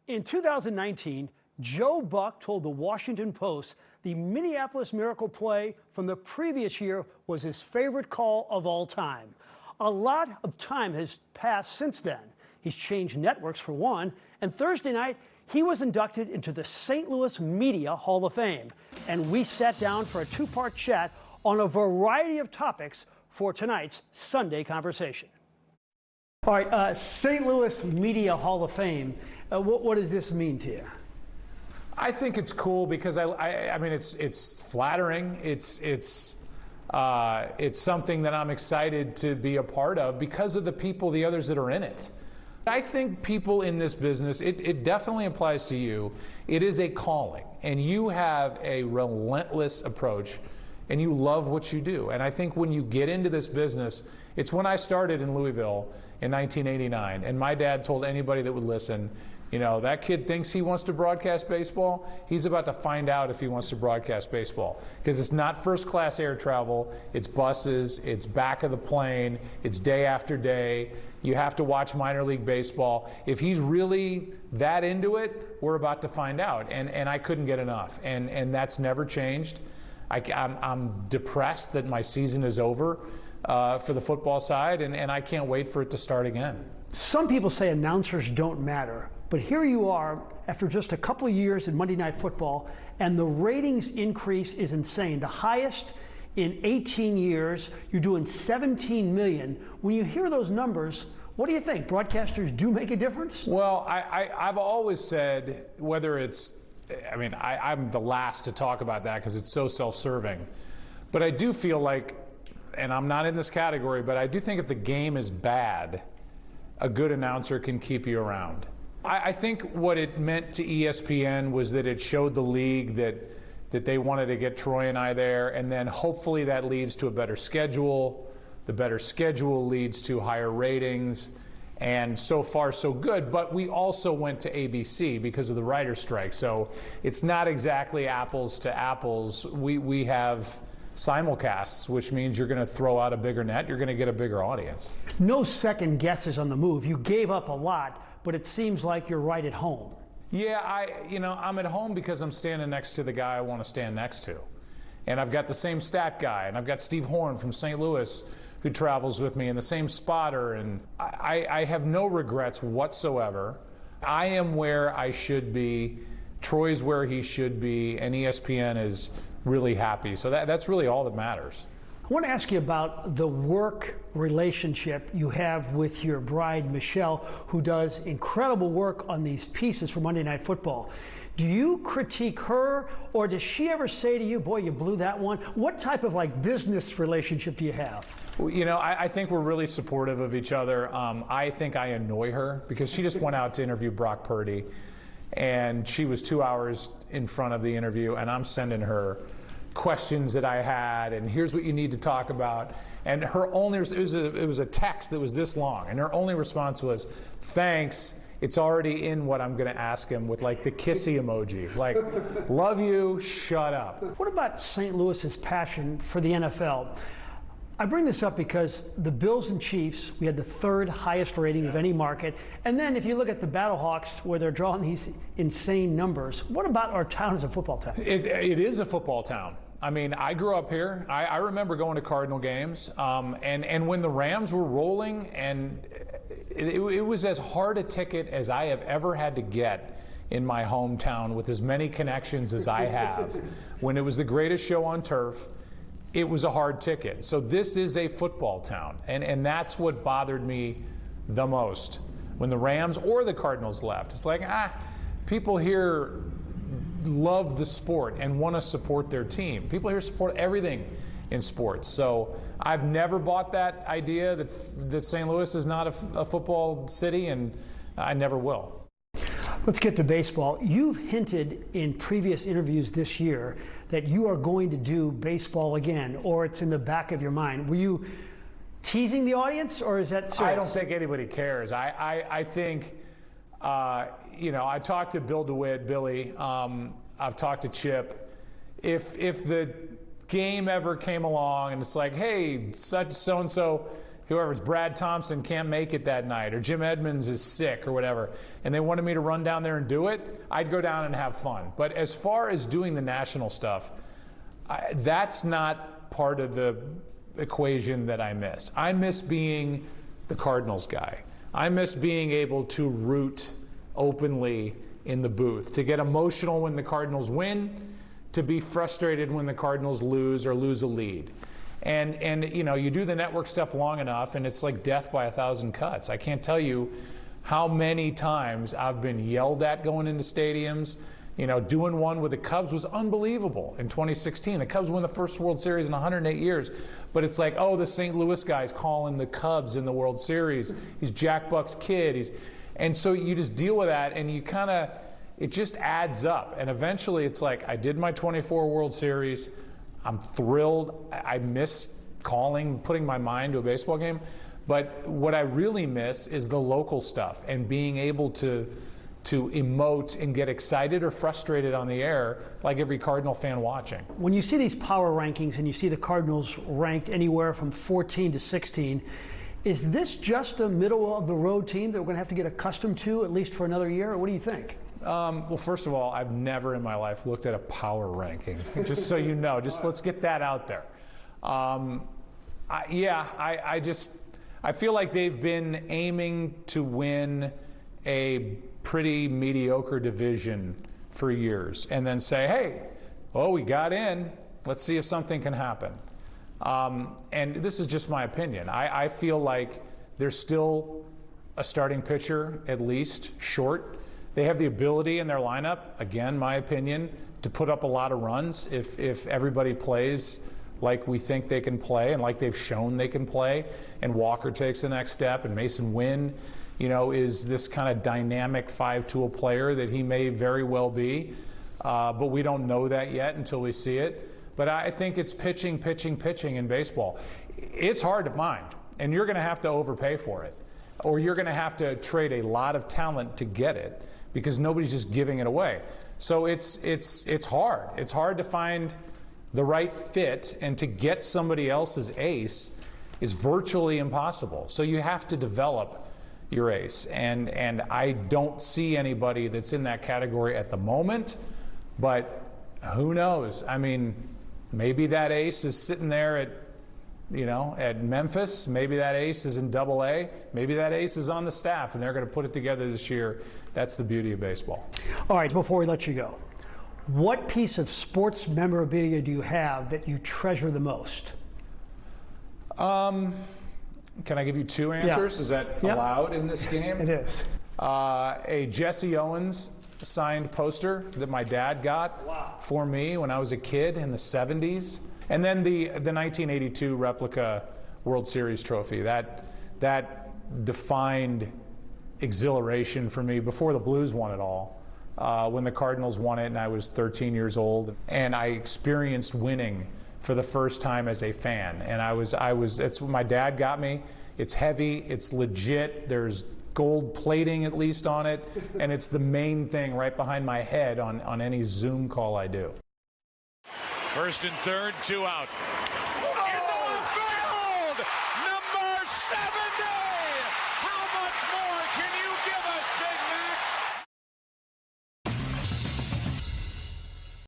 In 2019, Joe Buck told the Washington Post the Minneapolis Miracle play from the previous year was his favorite call of all time. A lot of time has passed since then. He's changed networks for one, and Thursday night he was inducted into the St. Louis Media Hall of Fame. And we sat down for a two-part chat on a variety of topics for tonight's Sunday conversation. All right, St. Louis Media Hall of Fame. What does this mean to you? I think it's cool because I mean it's flattering. It's something that I'm excited to be a part of because of the people, the others that are in it. I think people in this business, it definitely applies to you. It is a calling, and you have a relentless approach, and you love what you do. And I think when you get into this business, it's when I started in Louisville in 1989, and my dad told anybody that would listen, you know, that kid thinks he wants to broadcast baseball. He's about to find out if he wants to broadcast baseball. Because it's not first-class air travel. It's buses. It's back of the plane. It's day after day. You have to watch minor league baseball. If he's really that into it, we're about to find out. And I couldn't get enough. And that's never changed. I'm depressed that my season is over for the football side, and I can't wait for it to start again. Some people say announcers don't matter. But here you are after just a couple of years in Monday Night Football, and the ratings increase is insane. The highest in 18 years. You're doing 17 million. When you hear those numbers, what do you think? Broadcasters do make a difference? Well, I've always said, whether it's, I mean, I'm the last to talk about that because it's so self-serving. But I do feel like, and I'm not in this category, but I do think if the game is bad, a good announcer can keep you around. I think what it meant to ESPN was that it showed the league that they wanted to get Troy and I there, and then hopefully that leads to a better schedule. The better schedule leads to higher ratings, and so far so good. But we also went to ABC because of the writer's strike, so it's not exactly apples to apples. We have simulcasts, which means you're going to throw out a bigger net, you're going to get a bigger audience. No second guesses on the move. You gave up a lot, but it seems like you're right at home. Yeah, I'm at home because I'm standing next to the guy I want to stand next to. And I've got the same stat guy, and I've got Steve Horn from St. Louis who travels with me, and the same spotter, and I have no regrets whatsoever. I am where I should be, Troy's where he should be, and ESPN is really happy. So that's really all that matters. I want to ask you about the work relationship you have with your bride, Michelle, who does incredible work on these pieces for Monday Night Football. Do you critique her, or does she ever say to you, boy, you blew that one? What type of business relationship do you have? Well, you know, I think we're really supportive of each other. I think I annoy her because she just went out to interview Brock Purdy, and she was 2 hours in front of the interview, and I'm sending her questions that I had, and here's what you need to talk about. And her only, it was a text that was this long, and her only response was, thanks, it's already in what I'm going to ask him, with the kissy emoji. Love you, shut up. What about St. Louis's passion for the NFL? I bring this up because the Bills and Chiefs, we had the third highest rating of any market. And then if you look at the Battlehawks, where they're drawing these insane numbers, what about our town as a football town? It is a football town. I mean, I grew up here. I remember going to Cardinal games, and when the Rams were rolling, and it was as hard a ticket as I have ever had to get in my hometown with as many connections as I have. When it was the greatest show on turf, it was a hard ticket. So this is a football town, and that's what bothered me the most. When the Rams or the Cardinals left, it's like, people here love the sport and want to support their team. People here support everything in sports. So I've never bought that idea that St. Louis is not a football city, and I never will. Let's get to baseball. You've hinted in previous interviews this year that you are going to do baseball again, or it's in the back of your mind. Were you teasing the audience, or is that serious? I don't think anybody cares. I think, I talked to Bill DeWitt, Billy. I've talked to Chip. If the game ever came along and it's like, hey, such so-and-so, whoever's Brad Thompson can't make it that night, or Jim Edmonds is sick or whatever, and they wanted me to run down there and do it, I'd go down and have fun. But as far as doing the national stuff, that's not part of the equation that I miss. I miss being the Cardinals guy. I miss being able to root openly in the booth, to get emotional when the Cardinals win, to be frustrated when the Cardinals lose or lose a lead. And you know, you do the network stuff long enough and it's like death by 1,000 cuts. I can't tell you how many times I've been yelled at going into stadiums. You know, doing one with the Cubs was unbelievable in 2016. The Cubs won the first World Series in 108 years. But it's like, oh, the St. Louis guy's calling the Cubs in the World Series. He's Jack Buck's kid. And so you just deal with that, and you kind of, it just adds up. And eventually it's like, I did my 24 World Series. I'm thrilled. I miss calling, putting my mind to a baseball game. But what I really miss is the local stuff and being able to emote and get excited or frustrated on the air like every Cardinal fan watching. When you see these power rankings and you see the Cardinals ranked anywhere from 14 to 16, is this just a middle-of-the-road team that we're going to have to get accustomed to, at least for another year? Or what do you think? Well, first of all, I've never in my life looked at a power ranking, just so you know. Just let's get that out there. I feel like they've been aiming to win a pretty mediocre division for years and then say, hey, oh, we got in. Let's see if something can happen. And this is just my opinion. I feel like there's still a starting pitcher, at least, short. They have the ability in their lineup, again, my opinion, to put up a lot of runs if everybody plays like we think they can play and like they've shown they can play, and Walker takes the next step, and Mason Wynn, you know, is this kind of dynamic five-tool player that he may very well be, but we don't know that yet until we see it. But I think it's pitching in baseball. It's hard to find, and you're going to have to overpay for it, or you're going to have to trade a lot of talent to get it, because nobody's just giving it away. So it's hard. It's hard to find the right fit, and to get somebody else's ace is virtually impossible. So you have to develop your ace, and I don't see anybody that's in that category at the moment, but who knows? I mean, maybe that ace is sitting there at Memphis. Maybe that ace is in Double-A. Maybe that ace is on the staff, and they're going to put it together this year. That's the beauty of baseball. All right, before we let you go, what piece of sports memorabilia do you have that you treasure the most? Can I give you two answers? Yeah. Is that allowed in this game? It is. A Jesse Owens signed poster that my dad got for me when I was a kid in the 70s. And then the 1982 replica World Series trophy. That defined exhilaration for me before the Blues won it all. When the Cardinals won it and I was 13 years old, and I experienced winning for the first time as a fan. And it's what my dad got me. It's heavy, it's legit, there's gold plating at least on it, and it's the main thing right behind my head on any Zoom call I do. First and third, 2 out. Into the field! Number 70! How much more can you give us, Big Mac?